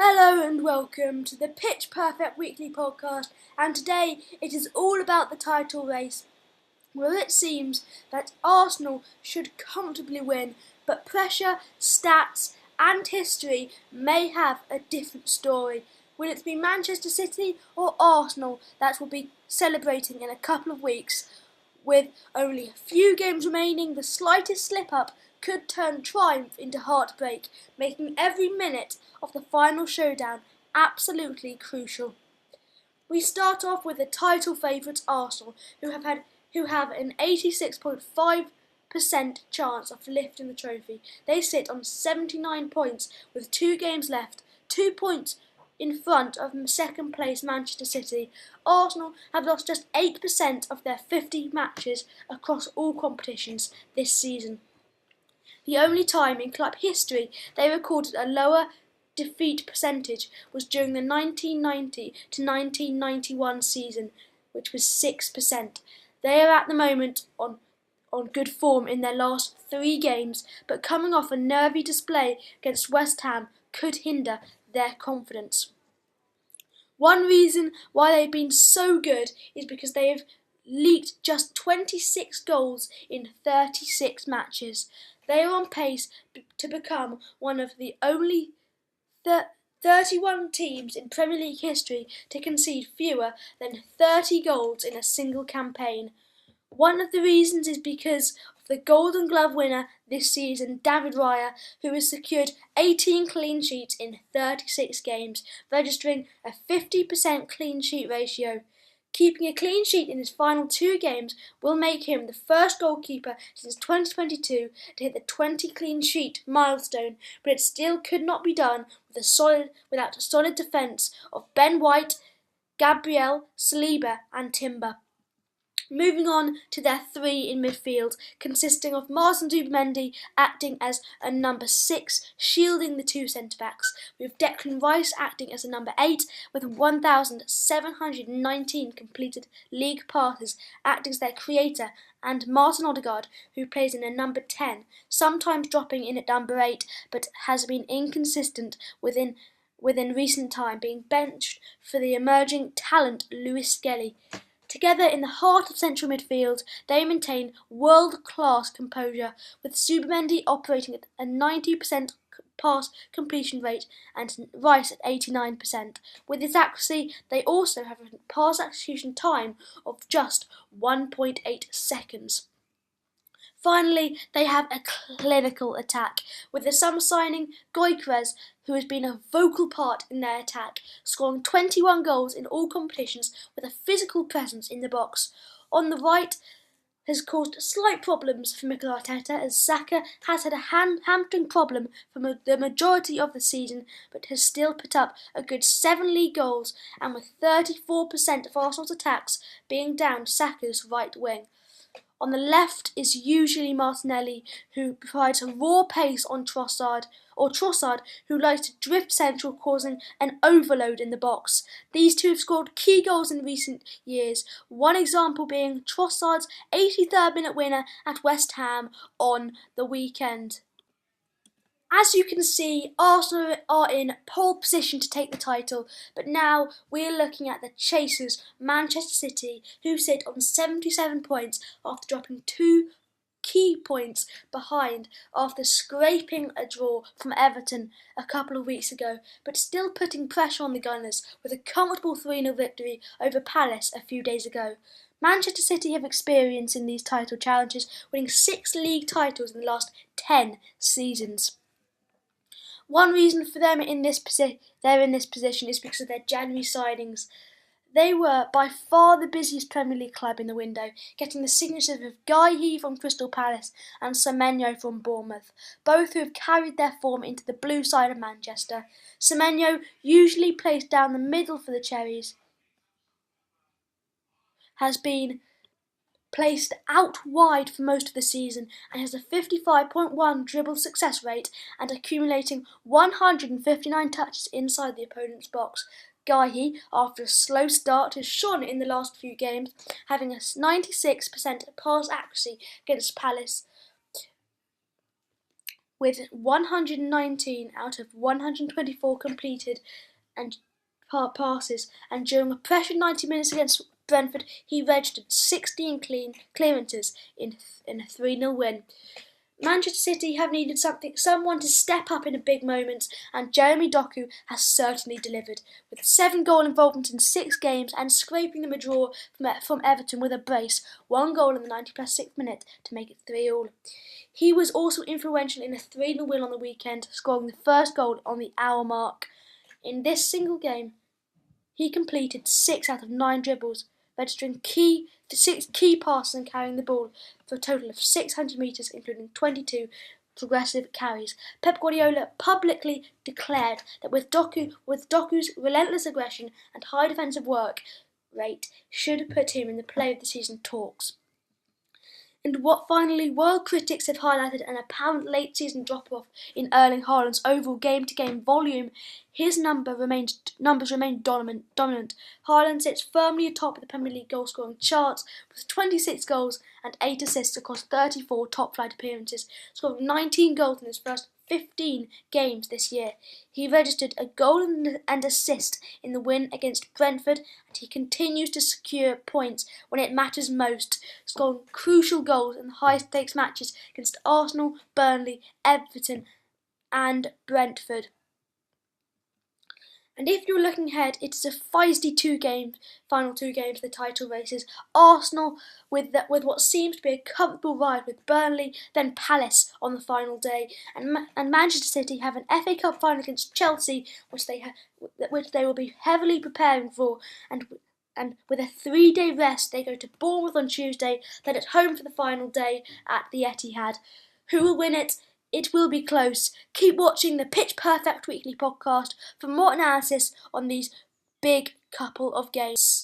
Hello and welcome to the Pitch Perfect Weekly Podcast, and today it is all about the title race, where it seems that Arsenal should comfortably win, but pressure, stats and history may have a different story. Will it be Manchester City or Arsenal that will be celebrating in a couple of weeks? With only a few games remaining, the slightest slip-up could turn triumph into heartbreak, making every minute of the final showdown absolutely crucial. We start off with the title favourites Arsenal, who have an 86.5% chance of lifting the trophy. They sit on 79 points with 2 games left, 2 points in front of second place Manchester City. Arsenal have lost just 8% of their 50 matches across all competitions this season. The only time in club history they recorded a lower defeat percentage was during the 1990 to 1991 season, which was 6%. They are at the moment on good form in their last 3 games, but coming off a nervy display against West Ham could hinder their confidence. One reason why they've been so good is because they have leaked just 26 goals in 36 matches. They are on pace to become one of the only 31 teams in Premier League history to concede fewer than 30 goals in a single campaign. One of the reasons is because of the Golden Glove winner this season, David Raya, who has secured 18 clean sheets in 36 games, registering a 50% clean sheet ratio. Keeping a clean sheet in his final 2 games will make him the first goalkeeper since 2022 to hit the 20 clean sheet milestone, but it still could not be done without a solid defence of Ben White, Gabriel, Saliba and Timber. Moving on to their 3 in midfield, consisting of Martin Zubimendi acting as a number 6, shielding the 2 centre-backs, with Declan Rice acting as a number 8, with 1,719 completed league passes, acting as their creator, and Martin Odegaard, who plays in a number 10, sometimes dropping in at number 8, but has been inconsistent within recent time, being benched for the emerging talent Lewis Skelly. Together in the heart of central midfield, they maintain world-class composure, with Zubimendi operating at a 90% pass completion rate and Rice at 89%. With this accuracy, they also have a pass execution time of just 1.8 seconds. Finally, they have a clinical attack, with the summer signing Gyökeres, who has been a vocal part in their attack, scoring 21 goals in all competitions with a physical presence in the box. On the right has caused slight problems for Mikel Arteta, as Saka has had a hamstring problem for the majority of the season, but has still put up a good 7 league goals, and with 34% of Arsenal's attacks being down Saka's right wing. On the left is usually Martinelli, who provides a raw pace on Trossard, who likes to drift central, causing an overload in the box. These two have scored key goals in recent years, one example being Trossard's 83rd minute winner at West Ham on the weekend. As you can see, Arsenal are in pole position to take the title, but now we're looking at the chasers, Manchester City, who sit on 77 points after dropping 2 key points behind after scraping a draw from Everton a couple of weeks ago, but still putting pressure on the Gunners with a comfortable 3-0 victory over Palace a few days ago. Manchester City have experience in these title challenges, winning 6 league titles in the last 10 seasons. One reason for them they're in this position is because of their January signings. They were by far the busiest Premier League club in the window, getting the signatures of Guy from Crystal Palace and Semenyo from Bournemouth, both who have carried their form into the blue side of Manchester. Semenyo, usually placed down the middle for the Cherries, has been placed out wide for most of the season and has a 55.1 dribble success rate and accumulating 159 touches inside the opponent's box. Guy, after a slow start, has shone in the last few games, having a 96% pass accuracy against Palace. with 119 out of 124 completed and passes, and during a pressured 90 minutes against Brentford, he registered 16 clean clearances in a 3-0 win. Manchester City have needed someone to step up in a big moment, and Jeremy Doku has certainly delivered, with 7 goal involvement in 6 games and scraping them a draw from Everton with a brace, 1 goal in the 90+6th minute to make it 3-3. He was also influential in a 3-0 win on the weekend, scoring the first goal on the hour mark. In this single game, he completed 6 out of 9 dribbles, registering 6 key passes and carrying the ball for a total of 600 metres, including 22 progressive carries. Pep Guardiola publicly declared that with Doku's relentless aggression and high defensive work rate should put him in the Player of the Season talks. And what finally, world critics have highlighted an apparent late-season drop-off in Erling Haaland's overall game-to-game volume. His numbers remain dominant. Haaland sits firmly atop of the Premier League goal-scoring charts with 26 goals and 8 assists across 34 top-flight appearances, scoring 19 goals in his first 15 games this year. He registered a goal and assist in the win against Brentford, and he continues to secure points when it matters most, scoring crucial goals in the high-stakes matches against Arsenal, Burnley, Everton and Brentford. And if you're looking ahead, it is a feisty final two games of the title races. Arsenal with what seems to be a comfortable ride with Burnley, then Palace on the final day, and Manchester City have an FA Cup final against Chelsea, which they will be heavily preparing for, and with a 3-day rest, they go to Bournemouth on Tuesday, then at home for the final day at the Etihad. Who will win it? It will be close. Keep watching the Pitch Perfect Weekly podcast for more analysis on these big couple of games.